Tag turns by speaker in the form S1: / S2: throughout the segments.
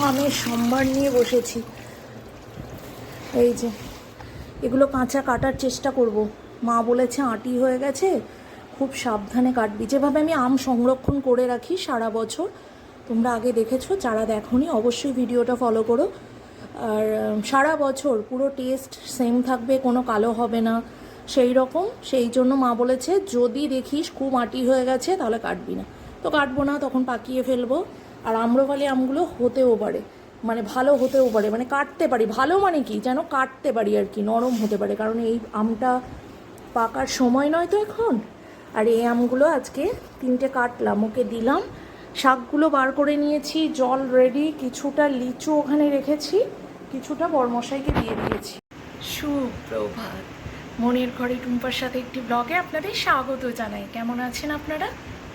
S1: আমের সম্ভার নিয়ে বসেছি। এই যে এগুলো কাঁচা কাটার চেষ্টা করব। মা বলেছে আঁটি হয়ে গেছে, খুব সাবধানে কাটবি। যেভাবে আমি আম সংরক্ষণ করে রাখি সারা বছর, তোমরা আগে দেখেছো, যারা দেখোনি অবশ্যই ভিডিওটা ফলো করো। আর সারা বছর পুরো টেস্ট সেম থাকবে, কোনো কালো হবে না সেই রকম। সেই জন্য মা বলেছে যদি দেখিস খুব আঁটি হয়ে গেছে তাহলে কাটবি না। তো কাটবো না, তখন পাকিয়ে ফেলবো। আর আম্রপালি আমগুলো হতেও পারে, মানে ভালো হতেও পারে, মানে কাটতে পারি, ভালো মানে কি যেন কাটতে পারি আর কি, নরম হতে পারে, কারণ এই আমটা পাকার সময় নয় তো এখন। আর এই আমগুলো আজকে 3টে কাটলাম, ওকে দিলাম। শাকগুলো বার করে নিয়েছি, জল রেডি, কিছুটা লিচু ওখানে রেখেছি, কিছুটা বরমশাইকে দিয়ে দিয়েছি। সুপ্রভাত, মনের ঘরে টুম্পার সাথে একটি ব্লগে আপনাদের স্বাগত জানাই। কেমন আছেন আপনারা?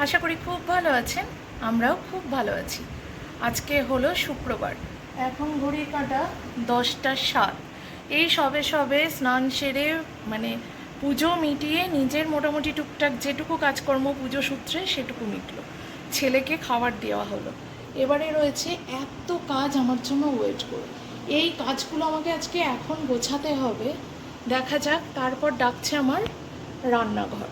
S1: আশা করি খুব ভালো আছেন, আমরাও খুব ভালো আছি। আজকে হলো শুক্রবার, এখন ঘড়ির কাঁটা 10টা 7। এই সবে সবে স্নান সেরে মানে পুজো মিটিয়ে নিজের মোটামুটি টুকটাক যেটুকু কাজকর্ম পুজো সূত্রে সেটুকু মিটলো। ছেলেকে খাবার দেওয়া হলো। এবারে রয়েছে এত কাজ আমার জন্য ওয়েট করে। এই কাজগুলো আমাকে আজকে এখন গোছাতে হবে, দেখা যাক। তারপর ডাকছে আমার রান্নাঘর।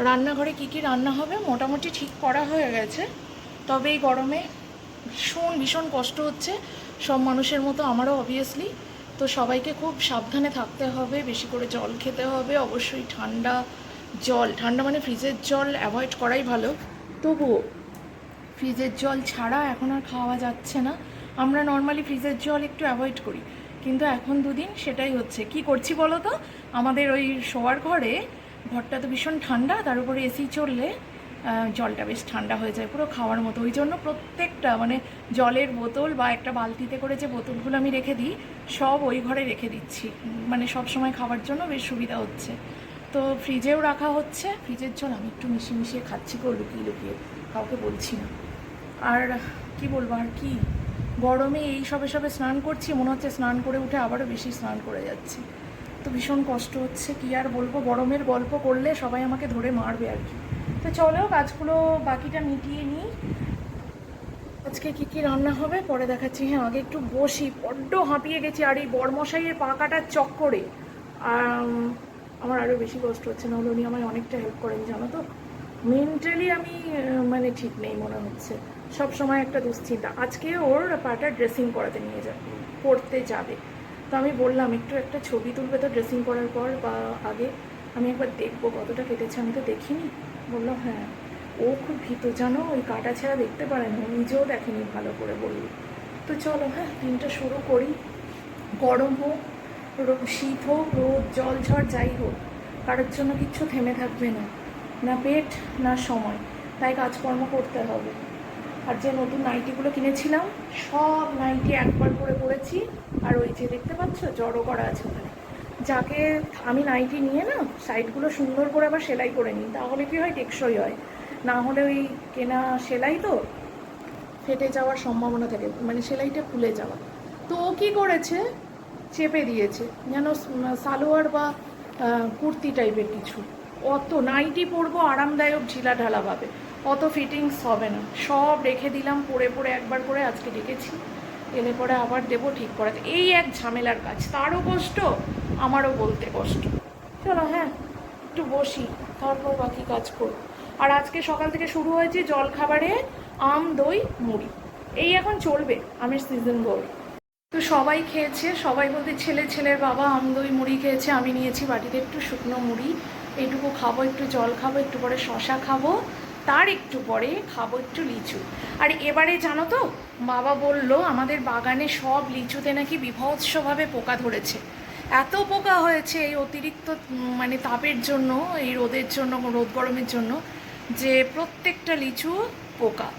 S1: রান্নাঘরে কি কি রান্না হবে মোটামুটি ঠিক করা হয়ে গেছে, তবে এই গরমে ভীষণ ভীষণ কষ্ট হচ্ছে সব মানুষের মতো, আমারও অবভিয়াসলি। তো সবাইকে খুব সাবধানে থাকতে হবে, বেশি করে জল খেতে হবে, অবশ্যই ঠান্ডা জল, ঠান্ডা মানে ফ্রিজের জল অ্যাভয়েড করাই ভালো। তবুও ফ্রিজের জল ছাড়া এখন আর খাওয়া যাচ্ছে না। আমরা নর্মালি ফ্রিজের জল একটু অ্যাভয়েড করি, কিন্তু এখন দুদিন সেটাই হচ্ছে। কি করছি বলো তো, আমাদের ওই শোয়ার ঘরটা তো ভীষণ ঠান্ডা, তার উপরে এসি চললে জলটা বেশ ঠান্ডা হয়ে যায়, পুরো খাওয়ার মতো। ওই জন্য প্রত্যেকটা মানে জলের বোতল বা একটা বালতিতে করে যে বোতলগুলো আমি রেখে দিই, সব ওই ঘরে রেখে দিচ্ছি, মানে সব সময় খাওয়ার জন্য বেশ সুবিধা হচ্ছে। তো ফ্রিজেও রাখা হচ্ছে ফ্রিজের জল, আমি একটু মিশিয়ে মিশিয়ে খাচ্ছি গো, লুকিয়ে লুকিয়ে, কাউকে বলছি না। আর কি বলবো, আর কি গরমে এই সবে সবে স্নান করছি, মনে হচ্ছে স্নান করে উঠে আবারও বেশি স্নান করে যাচ্ছি। তো ভীষণ কষ্ট হচ্ছে, কি আর বলবো, গরমের গল্প করলে সবাই আমাকে ধরে মারবে আর কি। তো চলো কাজগুলো বাকিটা মিটিয়ে নিই। আজকে কী কী রান্না হবে পরে দেখাচ্ছি। হ্যাঁ, আগে একটু বসি, বড্ড হাঁপিয়ে গেছি। আর এই বরমশাইয়ের পা কাটার চক্করে আমার আরও বেশি কষ্ট হচ্ছে। নাহলে উনি আমায় অনেকটা হেল্প করেন জানো তো। মেন্টালি আমি মানে ঠিক নেই মনে হচ্ছে, সব সময় একটা দুশ্চিন্তা। আজকে ওর পাটা ড্রেসিং করাতে নিয়ে করতে যাবে। তো আমি বললাম একটু একটা ছবি তুলবে তো ড্রেসিং করার পর বা আগে, আমি একবার দেখবো কতটা কেটেছে, আমি তো দেখিনি। বললাম হ্যাঁ, ও খুব ভীত জানো, ওই কাটা ছাড়া দেখতে পারে না, নিজেও দেখেনি ভালো করে বললি। তো চলো হ্যাঁ, দিনটা শুরু করি। গরম হোক, শীত হোক, রোদ জল ঝড় যাই হোক, কারোর জন্য কিচ্ছু থেমে থাকবে না, না পেট না সময়, তাই কাজকর্ম করতে হবে। আর যে নতুন নাইটিগুলো কিনেছিলাম, সব নাইটি একবার করে পরেছি। আর ওই যে দেখতে পাচ্ছ জড়ো করা আছে ওখানে, যাকে আমি নাইটি নিয়ে না সাইডগুলো সুন্দর করে আবার সেলাই করে নিই, তাহলে কি হয় টেকসই হয়। না হলে ওই কেনা সেলাই তো ফেটে যাওয়ার সম্ভাবনা থাকে, মানে সেলাইটা খুলে যাওয়া। তো ও কী করেছে, চেপে দিয়েছে যেন সালোয়ার বা কুর্তি টাইপের কিছু। অত নাইটি পরবো আরামদায়ক ঢিলা ঢালাভাবে, অত ফিটিংস হবে না। সব রেখে দিলাম পরে পরে, একবার করে আজকে ডেকেছি, এলে পরে আবার দেবো ঠিক করাতে। এই এক ঝামেলার কাজ, তারও কষ্ট আমারও বলতে কষ্ট। চলো হ্যাঁ, একটু বসি, তারপর বাকি কাজ করব। আর আজকে সকাল থেকে শুরু হয়েছে জলখাবারে আম দই মুড়ি, এই এখন চলবে, আমের সিজন গোল। তো সবাই খেয়েছে, সবাই বলতে ছেলের বাবা আম দই মুড়ি খেয়েছে, আমি নিয়েছি বাটিতে একটু শুকনো মুড়ি, এইটুকু খাবো, একটু জল খাবো, একটু পরে শশা খাবো, তার একটু পরে খাবো একটু লিচু। আর এবারে জানো তো, বাবা বলল আমাদের বাগানে সব লিচুতে নাকি বিভৎসভাবে পোকা ধরেছে। এত পোকা হয়েছে এই অতিরিক্ত মানে তাপের জন্য, এই রোদের জন্য, রোদ গরমের জন্য, যে প্রত্যেকটা লিচু পোকা।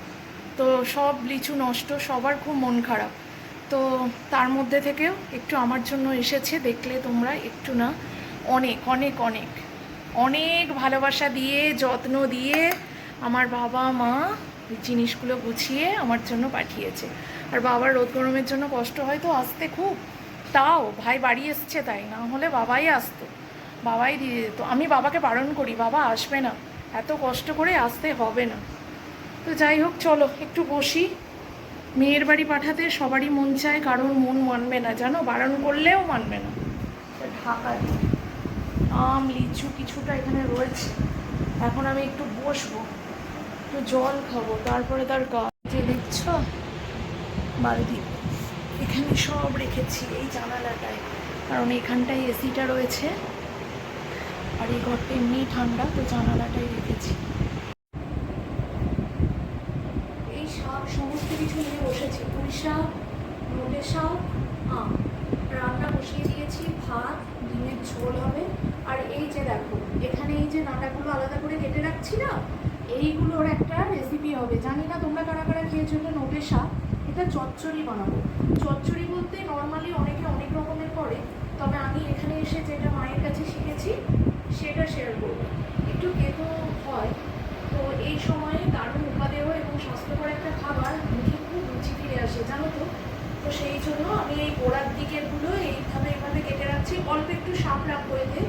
S1: তো সব লিচু নষ্ট, সবার খুব মন খারাপ। তো তার মধ্যে থেকেও একটু আমার জন্য এসেছে, দেখলে তোমরা, একটু না অনেক অনেক অনেক অনেক ভালোবাসা দিয়ে যত্ন দিয়ে আমার বাবা মা জিনিসগুলো গুছিয়ে আমার জন্য পাঠিয়েছে। আর বাবার রোদ গরমের জন্য কষ্ট হয়তো আসতে খুব, তাও ভাই বাড়ি এসছে, তাই না হলে বাবাই আসতো, বাবাই দিয়ে যেত। আমি বাবাকে বারণ করি, বাবা আসবে না, এত কষ্ট করে আসতে হবে না। তো যাই হোক, চলো একটু বসি, মেয়ের বাড়ি পাঠাতে সবারই মন চায়, কারোর মন মানবে না জানো, বারণ করলেও মানবে না। ঢাকা দিয়ে আম লিচু কিছুটা এখানে রয়েছে। এখন আমি একটু বসবো, একটু জল খাবো, তারপরে তার কাজ। যে দেখছো বালতি এখানে সব রেখেছি এই জানালাটায়, কারণ এখানটায় এসিটা রয়েছে আর এই ঘরটা এমনি ঠান্ডা, তো জানালাটাই রেখেছি। এই শাক সমস্ত কিছু নিয়ে বসেছি, পুঁই শাক, নোটে শাক, আম। রান্না বসিয়ে দিয়েছি, ভাত, ডিমের ঝোল হবে। আর এই যে দেখো এখানে এই যে নাটাগুলো আলাদা করে কেটে রাখছি না, এইগুলোর একটা রেসিপি হবে। জানি না তোমরা কারা কারা খেয়েছো এটা, নোটে শাক। এটা চচ্চড়ি বানাবো। চচ্চড়ি বলতে নর্মালি অনেকে অনেক রকমের করে, তবে আমি এখানে এসে যেটা মায়ের কাছে শিখেছি সেটা শেয়ার করবো। একটু তেতো হয়, তো এই সময়ে দারুণ উপাদেয় এবং স্বাস্থ্যকর একটা খাবার, মুখে খুব রুচি ফিরে আসে জানো তো। তো সেই জন্য আমি এই গোড়ার দিকেরগুলো এইভাবে কেটে রাখছি, অল্প একটু শাক রাখবো এতে।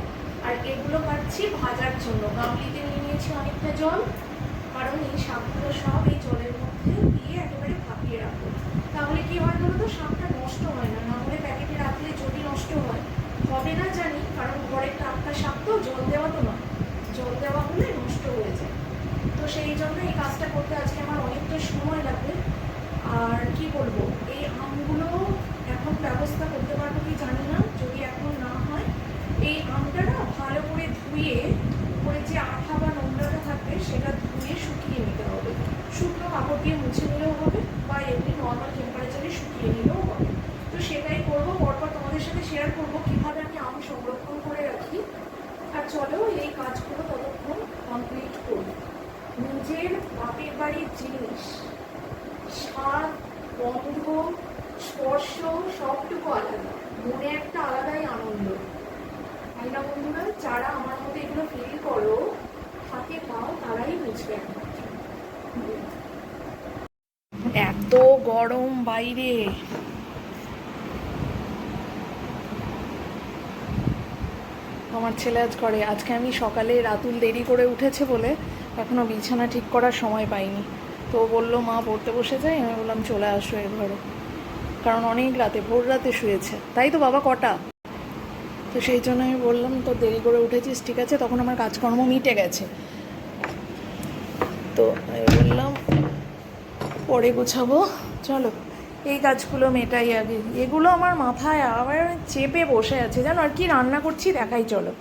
S1: আর এগুলো কাটছি ভাজার জন্য। গামলিতে নিয়ে নিয়েছি অনেকটা জল, কারণ এই শাকগুলো সব এই জলের মধ্যে দিয়ে একেবারে ভাপিয়ে রাখবো। তাহলে কি হয় বলো তো, শাকটা নষ্ট হয় না। নাহলে প্যাকেটে রাখলে যদি নষ্ট হয়, হবে না জানি, কারণ ঘরের টাটকা শাক তো, জল দেওয়া তো না, জল দেওয়া হলে নষ্ট হয়ে যায়। তো সেই জন্য এই কাজটা করতে আজকে আমার অনেকটা সময় লাগবে। আর কি বলবো, এই আমগুলো এখন ব্যবস্থা করতে পারবো কি জানি না, যদি এখন না হয় এই আমটা না ভালো করে ধুয়ে, উপরে যে আঠা বা নোংরাটা থাকবে সেটা ধুয়ে শুকিয়ে নিতে হবে। শুকনো কাপড় দিয়ে মুছে নিলেও হবে, বা এমনি নর্মাল টেম্পারেচারে শুকিয়ে নিলেও হবে। তো সেটাই করবো, পরপর তোমাদের সাথে শেয়ার করবো কীভাবে আমি আম সংরক্ষণ করে রাখি। আর চলো এই কাজগুলো ততক্ষণ কমপ্লিট করি। নিজের বাপের বাড়ির জিনিস, স্বাদ, গন্ধ, স্পর্শ সবটুকু আলাদা, মনে একটা আলাদাই আনন্দ, তাই না বন্ধুরা? যারা আমার মতো এগুলো ফিল করো, হাতে পাও, তারাই বুঝবে একমাত্র। এত গরম বাইরে, আমার ছেলে আজ করে। আজকে আমি সকালে রাতুল দেরি করে উঠেছে বলে এখনও বিছানা ঠিক করার সময় পাইনি। তো ও বললো মা পড়তে বসে যাই, আমি বললাম চলে আসো এ ঘরে, কারণ অনেক রাতে, ভোর রাতে শুয়েছে। তাই তো বাবা, কটা? তো সেই জন্য আমি বললাম তো দেরি করে উঠেছিস, ঠিক আছে, তখন আমার কাজকর্ম মিটে গেছে। তো আমি বললাম পরে গোছাবো, চলো এই কাজগুলো মেটাই আগে। এগুলো আমার মাথায় আবার চেপে বসে আছে জানো। আর কি রান্না করছি দেখাই চলো।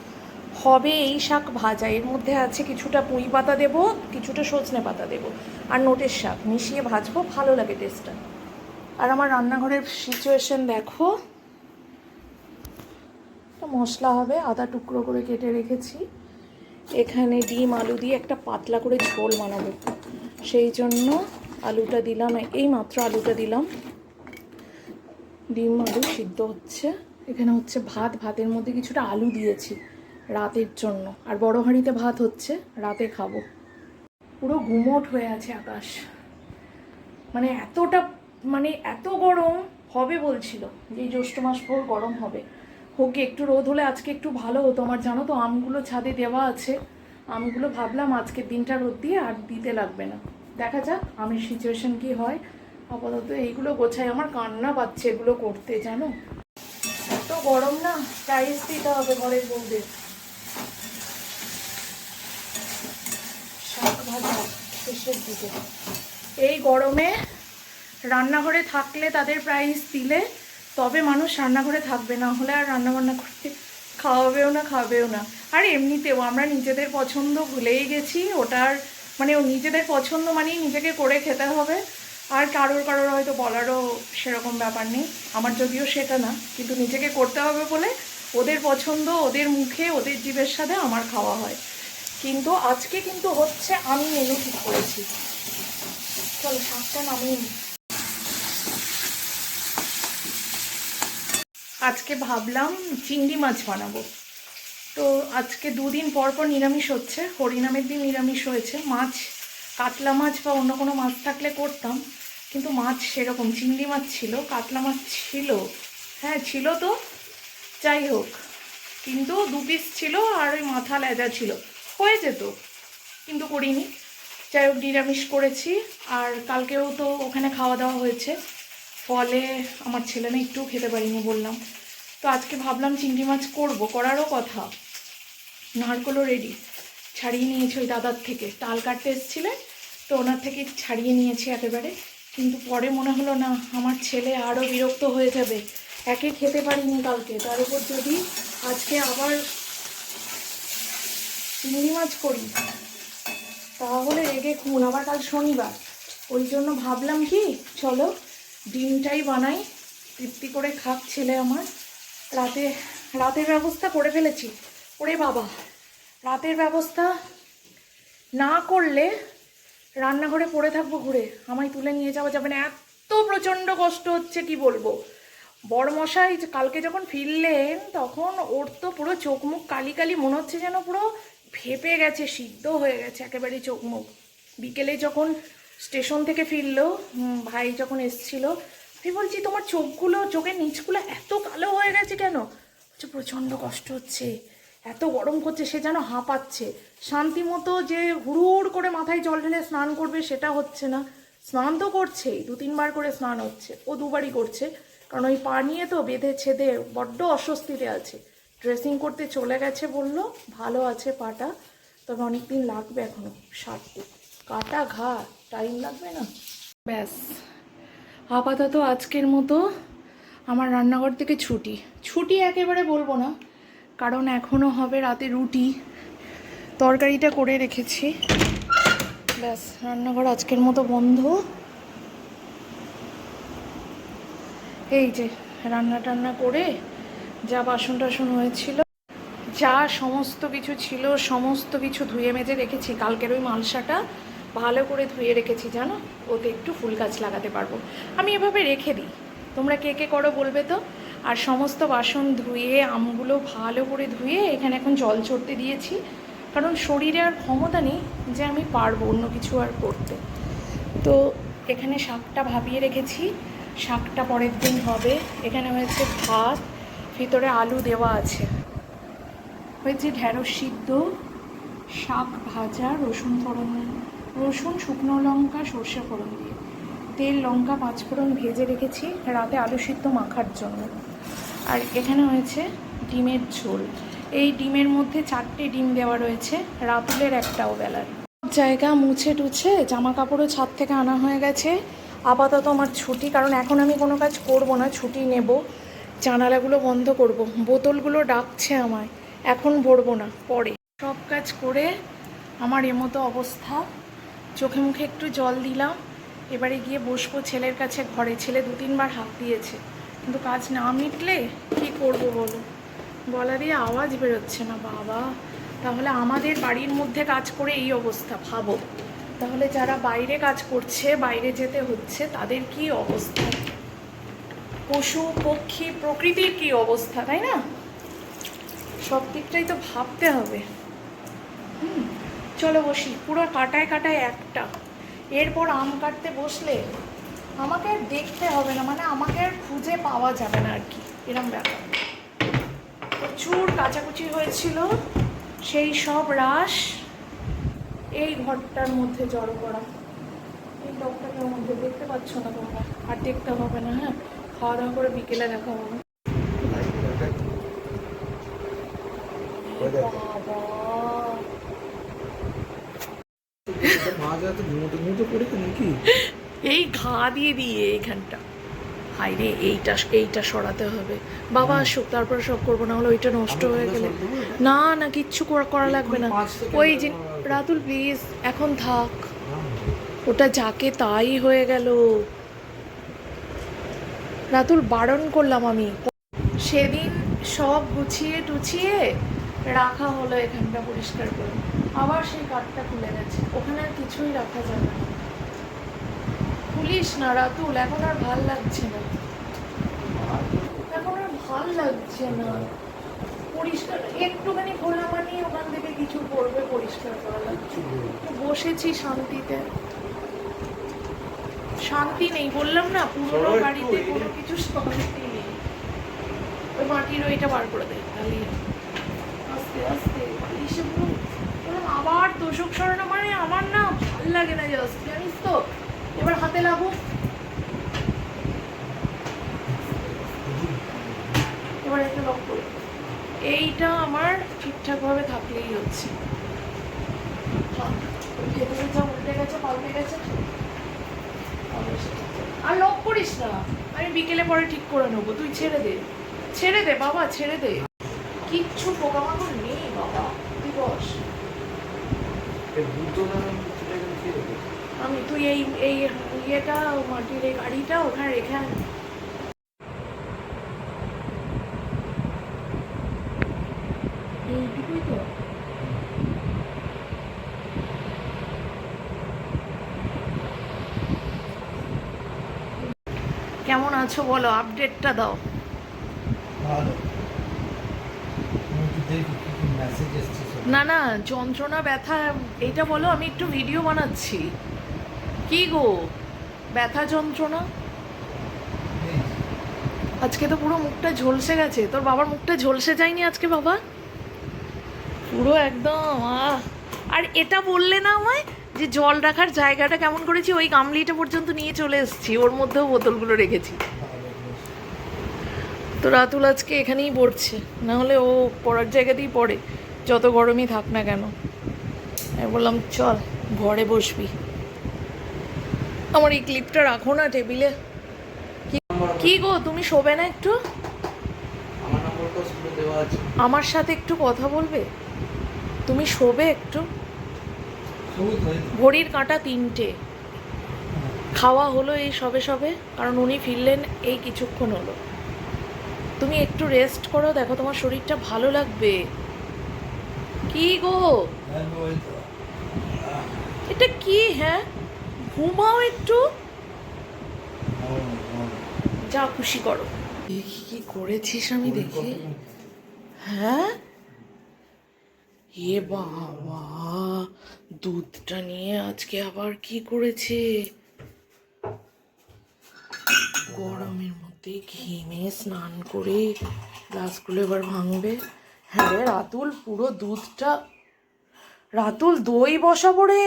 S1: হবে এই শাক ভাজা, এর মধ্যে আছে কিছুটা পুঁই পাতা দেবো, কিছুটা সজনে পাতা দেবো, আর নোটের শাক মিশিয়ে ভাজবো, ভালো লাগে টেস্টটা। আর আমার রান্নাঘরের সিচুয়েশন দেখো, মশলা হবে, আদা টুকরো করে কেটে রেখেছি। এখানে ডিম আলু দিয়ে একটা পাতলা করে ঝোল বানাবো, সেই জন্য আলুটা দিলাম, এই মাত্র আলুটা দিলাম। ডিম আলু সিদ্ধ হচ্ছে। এখানে হচ্ছে ভাত, ভাতের মধ্যে কিছুটা আলু দিয়েছি রাতের জন্য, আর বড় হাঁড়িতে ভাত হচ্ছে, রাতে খাবো। পুরো গুমোট হয়ে আছে আকাশ, মানে এতটা, মানে এত গরম হবে বলছিল যে এই জ্যৈষ্ঠ মাস ভোর গরম হবে। হোক একটু রোদ হলে আজকে একটু ভালো হতো। আমার জানো তো আমগুলো ছাদে দেওয়া আছে, আমগুলো ভাবলাম আজকের দিনটা রোদ দিয়ে আর দিতে লাগবে না। দেখা যাক আমের সিচুয়েশন কি হয়। আপাতত এইগুলো গোছাই, আমার কান্না পাচ্ছে এগুলো করতে জানো। এত গরম না, প্রাইস দিতে হবে ঘরের বউদের। শাক ভাজা শেষের দিকে, এই গরমে রান্নাঘরে থাকলে তাদের প্রাইস দিলে তবে মানুষ রান্নাঘরে থাকবে, না হলে আর রান্নাবান্না করতে খাওয়াবেও না, খাবেও না। আর এমনিতেও আমরা নিজেদের পছন্দ ভুলেই গেছি। ওটার মানে ও নিজেদের পছন্দ মানেই নিজেকে করে খেতে হবে, আর কারোর কারোর হয়তো বলারও সেরকম ব্যাপার নেই। আমার যদিও সেটা না, কিন্তু নিজেকে করতে হবে বলে ওদের পছন্দ, ওদের মুখে, ওদের জিভের সাথে আমার খাওয়া হয়। কিন্তু আজকে কিন্তু হচ্ছে আমি মেনু ঠিক করেছি। চলো শাকটা নামিয়ে নিই। আজকে ভাবলাম চিংড়ি মাছ বানাবো। তো আজকে দুদিন পর পর নিরামিষ হচ্ছে, হরিনামের দিন নিরামিষ হয়েছে। মাছ, কাতলা মাছ বা অন্য কোনো মাছ থাকলে করতাম, কিন্তু মাছ সেরকম, চিংড়ি মাছ ছিল, কাতলা মাছ ছিল, হ্যাঁ ছিল তো, যাই হোক, কিন্তু 2 পিস ছিল আর ওই মাথা লেজা ছিল, হয়ে যেত, কিন্তু করিনি। যাই হোক নিরামিষ করেছি, আর কালকেও তো ওখানে খাওয়া দাওয়া হয়েছে, ফলে আমার ছেলে মেয়ে একটু খেতে পারিনি বললাম। তো আজকে ভাবলাম চিংড়ি মাছ করবো, করারও কথা, নারকলও রেডি, ছাড়িয়ে নিয়েছি ওই দাদার থেকে, তাল কাটতে এসেছিলেন তো ওনার থেকে ছাড়িয়ে নিয়েছি একেবারে। কিন্তু পরে মনে হলো না, আমার ছেলে আরও বিরক্ত হয়ে যাবে, একে খেতে পারিনি কালকে, তার উপর যদি আজকে আবার চিংড়ি মাছ করি তাহলে রেগে খুন, আবার কাল শনিবার। ওই জন্য ভাবলাম কি চলো ডিমটাই বানাই, তৃপ্তি করে খাক ছেলে আমার। রাতের ব্যবস্থা করে ফেলেছি। ওরে বাবা, রাতের ব্যবস্থা না করলে রান্নাঘরে পড়ে থাকবো ঘুরে, আমায় তুলে নিয়ে যাওয়া যাবে না, এত প্রচণ্ড কষ্ট হচ্ছে কি বলবো। বড়মশাই কালকে যখন ফিরলেন তখন ওর তো পুরো চোখ মুখ কালি কালি, মনে হচ্ছে যেন পুরো ফেপে গেছে, সিদ্ধ হয়ে গেছে একেবারে চোখ মুখ। বিকেলে যখন স্টেশন থেকে ফিরলো, ভাই যখন এসছিল, আমি বলছি তোমার চোখগুলো, চোখের নিচগুলো এত কালো হয়ে গেছে কেন? হচ্ছে প্রচণ্ড কষ্ট হচ্ছে, এত গরম করছে, সে যেন হাঁপাচ্ছে। শান্তি মতো যে হুড় করে মাথায় জল ঢেলে স্নান করবে সেটা হচ্ছে না, স্নান তো করছেই, 2-3 বার করে স্নান হচ্ছে, ও 2বারই করছে, কারণ ওই পা নিয়ে তো বেঁধে ছেদে বড্ড অস্বস্তিতে আছে। ড্রেসিং করতে চলে গেছে, বললো ভালো আছে পাটা, তবে অনেক দিন লাগবে এখনো সারতে, কাটা ঘা, টাইম লাগবে না। ব্যাস, আপাতত আজকের মতো আমার রান্নাঘর থেকে ছুটি একেবারে বলবো না, কারণ এখনও হবে রাতে রুটি, তরকারিটা করে রেখেছি। ব্যাস, রান্নাঘর আজকের মতো বন্ধ। এই যে রান্না টান্না করে যা বাসন টাসন হয়েছিল, যা সমস্ত কিছু ছিল, সমস্ত কিছু ধুয়ে মেজে রেখেছি। কালকের ওই মালসাটা ভালো করে ধুয়ে রেখেছি জানো, ওতে একটু ফুল গাছ লাগাতে পারবো। আমি এভাবে রেখে দিই, তোমরা কে কে করো বলবে তো। আর সমস্ত বাসন ধুয়ে, আমগুলো ভালো করে ধুয়ে এখানে এখন জল চড়তে দিয়েছি, কারণ শরীরে আর ক্ষমতা নেই যে আমি পারবো অন্য কিছু আর করতে। তো এখানে শাকটা ভাপিয়ে রেখেছি, শাকটা পরের দিন হবে। এখানে হয়েছে ভাত, ভিতরে আলু দেওয়া আছে, হয়েছে ঢেঁড়স সিদ্ধ, শাক ভাজা, রসুন শুকনো লঙ্কা সর্ষে ফোড়ন দিয়ে, তেল লঙ্কা 5 ফোড়ন ভেজে রেখেছি রাতে আলু সিদ্ধ মাখার জন্য। আর এখানে হয়েছে ডিমের ঝোল, এই ডিমের মধ্যে 4টে ডিম দেওয়া রয়েছে, রাতুলের একটাও বেলার। জায়গা মুছে টুছে জামা কাপড়ও ছাদ থেকে আনা হয়ে গেছে। আপাতত আমার ছুটি, কারণ এখন আমি কোনো কাজ করব না, ছুটি নেব। জানালাগুলো বন্ধ করব, বোতলগুলো ডাকছে আমায়, এখন ভরবো না, পরে। সব কাজ করে আমার এমতো অবস্থা, চোখে মুখে একটু জল দিলাম, এবারে গিয়ে বসবো ছেলের কাছে ঘরে। ছেলে 2-3 বার হাঁক দিয়েছে, কিন্তু কাজ না মিটলে কি করব বলো, গলা দিয়ে আওয়াজ বেরোচ্ছে না বাবা। তাহলে আমাদের বাড়ির মধ্যে কাজ করে এই অবস্থা, ভাবো তাহলে যারা বাইরে কাজ করছে, বাইরে যেতে হচ্ছে, তাদের কি অবস্থা, পশু পক্ষী প্রকৃতির কি অবস্থা, তাই না? সব দিকটাই তো ভাবতে হবে। চলো বসি, পুরো কাটায় কাটায় একটা। এরপর আম কাটতে বসলে আমাকে আর দেখতে হবে না, মানে আমাকে আর খুঁজে পাওয়া যাবে না আর কি, এরম ব্যাপার। প্রচুর কাচাকুচি হয়েছিল, সেই সব রাশ এই ঘরটার মধ্যে জড়ো করা। এই লোকটার মধ্যে দেখতে পাচ্ছ না তোমরা, আর দেখতে হবে না। হ্যাঁ, খাওয়া দাওয়া করে বিকেলে দেখা হবে। এই ঘা দিয়ে দিয়ে এইখানটা, হাই রে, এইটা সরাতে হবে। বাবা আসুক তারপরে সব করবো, না হলে ওইটা নষ্ট হয়ে গেলে। না না, কিচ্ছু করা লাগবে না। ওই যে রাতুল প্লিজ এখন থাক, ওটা যাকে তাই হয়ে গেল। রাতুল বারণ করলাম আমি, সেদিন সব গুছিয়ে টুছিয়ে রাখা হলো, এখানটা পরিষ্কার করে, আবার সেই কাঠটা খুলে গেছে, ওখানে আর কিছুই রাখা যাবে না। খুলিস না রাতুল, এখন আর ভাল লাগছে না, এখন আর ভাল লাগছে না। পরিষ্কার একটুখানি খোলা মানে ওখান থেকে কিছু করবে, পরিষ্কার করা লাগছে। বসেছি শান্তিতে, শান্তি নেই, বললাম না পুরোনো বাড়িতে কোনো কিছু শান্তি নেই। ওই মাটির ওইটা বার করে দেয়, তাহলে আস্তে আস্তে পুরো আবার তোষক সরানো মানে আমার না ভাল লাগে না, জাস্ট জানিস তো। এবার হাতে লাগুক, এবার একটা লক করো। এইটা আমার ঠিকঠাক ভাবে থাকলেই হচ্ছে। ভেতরে যা উল্টে গেছে পাল্টে গেছে, আর লক করিস না, আমি বিকেলে পরে ঠিক করে নেবো। তুই ছেড়ে দে, ছেড়ে দে বাবা, ছেড়ে দে। কিচ্ছু পোকামাকড় নেই বাবা, তুই বস। আমি তুই এই এই ইয়েটা মাটির এই গাড়িটা ওখানে রেখে আন। এইটুকুই তো। কেমন আছো বলো, আপডেটটা দাও। না না, যন্ত্রণা ব্যথা এইটা বলো, আমি একটু ভিডিও বানাচ্ছি। কি গো, ব্যথা যন্ত্রণা? আজকে তো পুরো মুখটা ঝলসে গেছে। তোর বাবার মুখটা ঝলসে যায়নি আজকে বাবা? পুরো একদম আর এটা বললে না আমায় যে জল রাখার জায়গাটা কেমন করেছি, ওই গামলিটা পর্যন্ত নিয়ে চলে এসেছি, ওর মধ্যেও বোতলগুলো রেখেছি। তো রাতুল আজকে এখানেই পড়ছে, না হলে ও পড়ার জায়গাতেই পড়ে, যত গরমই থাক না কেন। আমি বললাম চল ঘরে বসবি। আমার এই ক্লিপটা রাখো না টেবিলে। কি গো, তুমি শোবে না একটু? আমার সাথে একটু কথা বলবে? তুমি শোবে একটু? ঘড়ির কাঁটা 3টে। খাওয়া হলো এই সবে সবে, কারণ উনি ফিরলেন এই কিছুক্ষণ হলো। তুমি একটু রেস্ট করো, দেখো তোমার শরীরটা ভালো লাগবে। কি গো, এটা কি? হ্যাঁ, ঘুমাও একটু, যা খুশি করো। দেখি কি করেছিস, আমি দেখি। হ্যাঁ, এ বাবা, দুধটা নিয়ে আজকে আবার কি করেছে? গরমের মধ্যে ঘেমে স্নান করে গ্লাসগুলো এবার ভাঙবে। হ্যাঁ রে রাতুল, পুরো দুধটা। রাতুল দই বসাবো রে।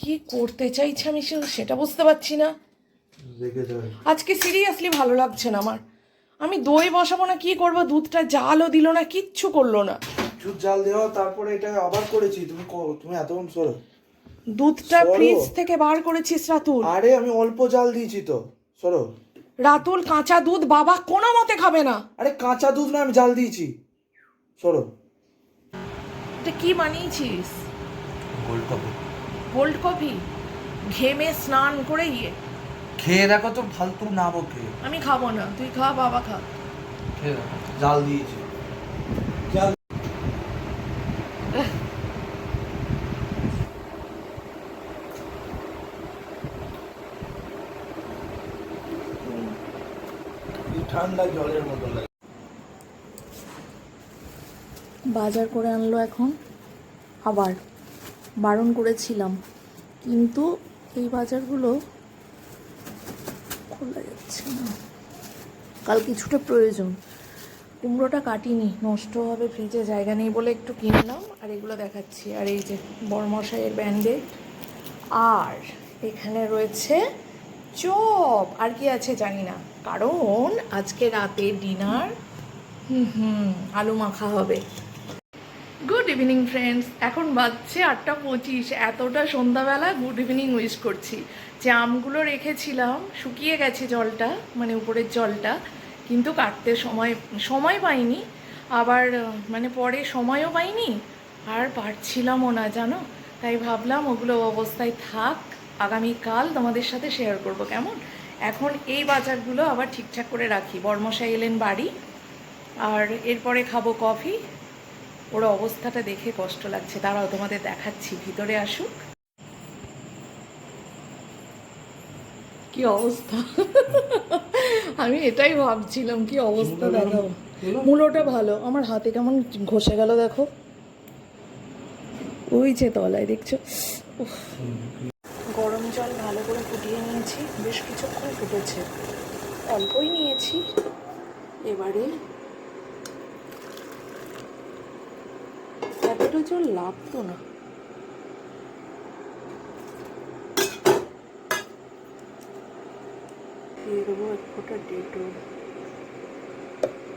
S1: কি করতে চাইছে আমি সেটা বুঝতে পারছি না। আজকে সিরিয়াসলি ভালো লাগছে না আমার। আমি দই বসাবো না কি করবো, দুধটা জালও দিল না, কিচ্ছু করলো না।
S2: দুধ জাল দেওয়া, তারপরে এটা আবার করেছি। তুমি এতক্ষণ সরো।
S1: দুধটা ফ্রিজ থেকে বার করেছিস রাতুল?
S2: আরে আমি অল্প জাল দিয়েছি তো, সরো।
S1: রাতুল কাঁচা দুধ বাবা কোনো মতে খাবে না।
S2: আরে কাঁচা দুধ না, আমি জাল দিয়েছি, সরো।
S1: এটা কি বানিয়েছিস?
S2: Gold coffee.
S1: Cold coffee? ঘেমে স্নান করে
S2: খেয়ে দেখো তো, ফালতু না বকে।
S1: আমি খাবো না, তুই খা, বাবা খা।
S2: খেয়ে দেখো, জাল দিয়েছি। জাল ঠান্ডা জলের মতো লাগে।
S1: বাজার করে আনলো এখন, আবার বারণ করেছিলাম, কিন্তু এই বাজারগুলো খোলা যাচ্ছে না। কাল কিছুটা প্রয়োজন, কুমড়োটা কাটিনি, নষ্ট হবে, ফ্রিজে জায়গা নেই বলে একটু কিনলাম। আর এগুলো দেখাচ্ছি, আর এই যে বড়মশাইয়ের ব্যান্ডেড, আর এখানে রয়েছে চপ। আর কি আছে জানি না, কারণ আজকে রাতে ডিনার আলু মাখা হবে। গুড ইভিনিং ফ্রেন্ডস, এখন বাজছে 8:25। এতটা সন্ধ্যাবেলা গুড ইভিনিং উইশ করছি। যে আমগুলো রেখেছিলাম শুকিয়ে গেছে জলটা, মানে উপরের জলটা, কিন্তু কাটতে সময় পাইনি, আবার মানে পরে সময়ও পাইনি, আর পারছিলামও না জানো। তাই ভাবলাম ওগুলো অবস্থায় থাক, আগামীকাল তোমাদের সাথে শেয়ার করব কেমন। এখন এই বাজারগুলো আবার ঠিকঠাক করে রাখি। বর্মশাই এলেন বাড়ি, আর এরপরে খাবো কফি। ওর অবস্থাটা দেখে কষ্ট লাগছে, দাঁড়াও তোমাদের দেখাচ্ছি, ভিতরে আসুক। কি অবস্থা আমি এটাই ভাবছিলাম, কি অবস্থা দেখাবো। মূলোটা ভালো, আমার হাতে কেমন ঘষে গেল দেখো, ওই যে তলায় দেখছো। গরম জল ভালো করে ফুটিয়ে নিয়েছি, বেশ কিছুক্ষণ ফুটেছে। অল্পই নিয়েছি। এবারে এতটা জল লাগতো না। দিয়ে দেবো এক ফোঁটা ডেটল,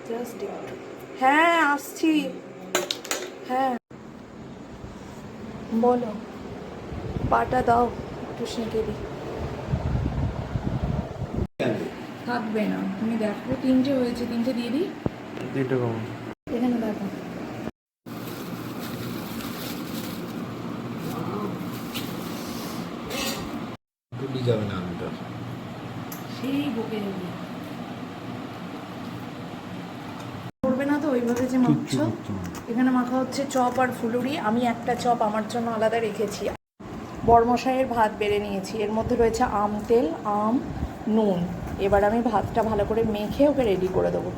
S1: জাস্ট একটু। হ্যাঁ আসছি। হ্যাঁ বলো, পাটা দাও একটু সেঁকে দিই। থাকবে না, তুমি দেখো 3টে হয়েছে, 3টে দিয়ে দিই।
S2: 3টে কম
S1: এখানে দেখো।
S2: ভুলি যাবে না আমটা।
S1: সেই বকে যাবে। করবে না তো ওইভাবে যে মাখছো। এখানে মাখা হচ্ছে চপ আর ফুলুরি। আমি একটা চপ আমার জন্য আলাদা রেখেছি। বড়মশাইয়ের ভাত বেড়ে নিয়েছি, এর মধ্যে রয়েছে আম তেল, আম, নুন। এবার আমি ভাতটা ভালো করে মেখে ওকে রেডি করে দেবো।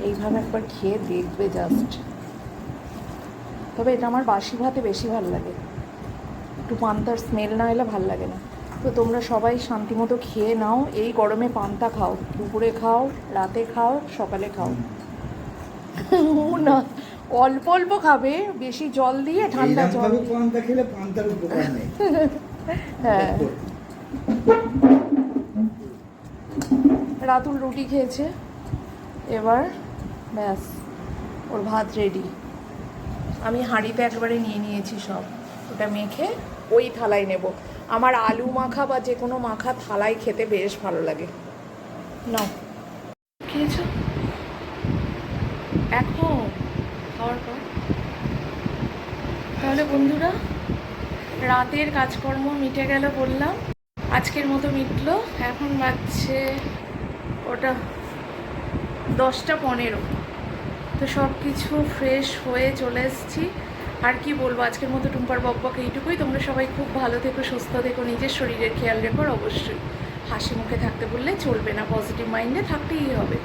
S1: এইভাবে একবার খেয়ে দেখবে জাস্ট। তবে এটা আমার বাসি ভাতে বেশি ভালো লাগে, একটু পান্তার স্মেল না এলে ভালো লাগে না। তো তোমরা সবাই শান্তিমতো খেয়ে নাও। এই গরমে পান্তা খাও, দুপুরে খাও, রাতে খাও, সকালে খাও। না অল্প অল্প খাবে, বেশি জল দিয়ে, ঠান্ডা জল দিয়ে।
S3: পান্তা খেলে পান্তার উপকার নেই।
S1: হ্যাঁ, রাতুল রুটি খেয়েছে, এবার ব্যাস ওর ভাত রেডি। আমি হাঁড়িতে একবারে নিয়ে নিয়েছি সব, ওটা মেখে ওই থালায় নেব। আমার আলু মাখা বা যে কোনো মাখা থালায় খেতে বেশ ভালো লাগে। নাও, খেয়েছো এখন খাওয়ার পর? তাহলে বন্ধুরা, রাতের কাজকর্ম মিটে গেল বললাম, আজকের মতো মিটলো। এখন বাজছে ওটা 10টা 15। তো সব কিছু ফ্রেশ হয়ে চলে এসেছি। আর কি বলবো, আজকের মতো টুম্পার বকবক এইটুকুই। তোমরা সবাই খুব ভালো থেকো, সুস্থ থেকো, নিজের শরীরের খেয়াল রেখো। অবশ্যই হাসি মুখে থাকতে বললে চলবে না, পজিটিভ মাইন্ডে থাকতেই হবে।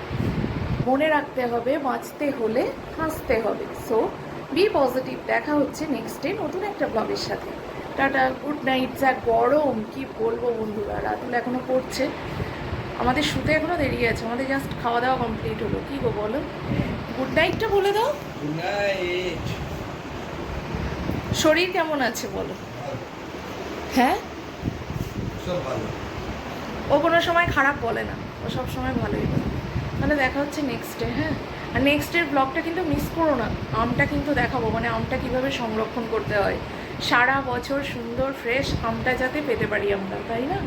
S1: মনে রাখতে হবে, বাঁচতে হলে হাসতে হবে। So be positive. দেখা হচ্ছে নেক্সট ডে নতুন একটা ব্লগের সাথে। Tata, good night. যা গরম কি বলবো বন্ধুরা, রাতুল এখনও পড়ছে। আমাদের শুতে এখনও দেরি আছে, আমাদের জাস্ট খাওয়া দাওয়া কমপ্লিট হলো। কি গো বলো, গুড নাইটটা বলে দাও।
S2: Good night.
S1: শরীর কেমন আছে বলো? হ্যাঁ,
S2: সব ভালো।
S1: ও কোনো সময় খারাপ বলে না, ও সব সময় ভালোই বলে। তাহলে দেখা হচ্ছে নেক্সট ডে। হ্যাঁ, আর নেক্সট ডের ব্লগটা কিন্তু মিস করো না। আমটা কিন্তু দেখাবো, মানে আমটা কীভাবে সংরক্ষণ করতে হয় সারা বছর, সুন্দর ফ্রেশ আমটা যাতে পেতে পারি আমরা, তাই না?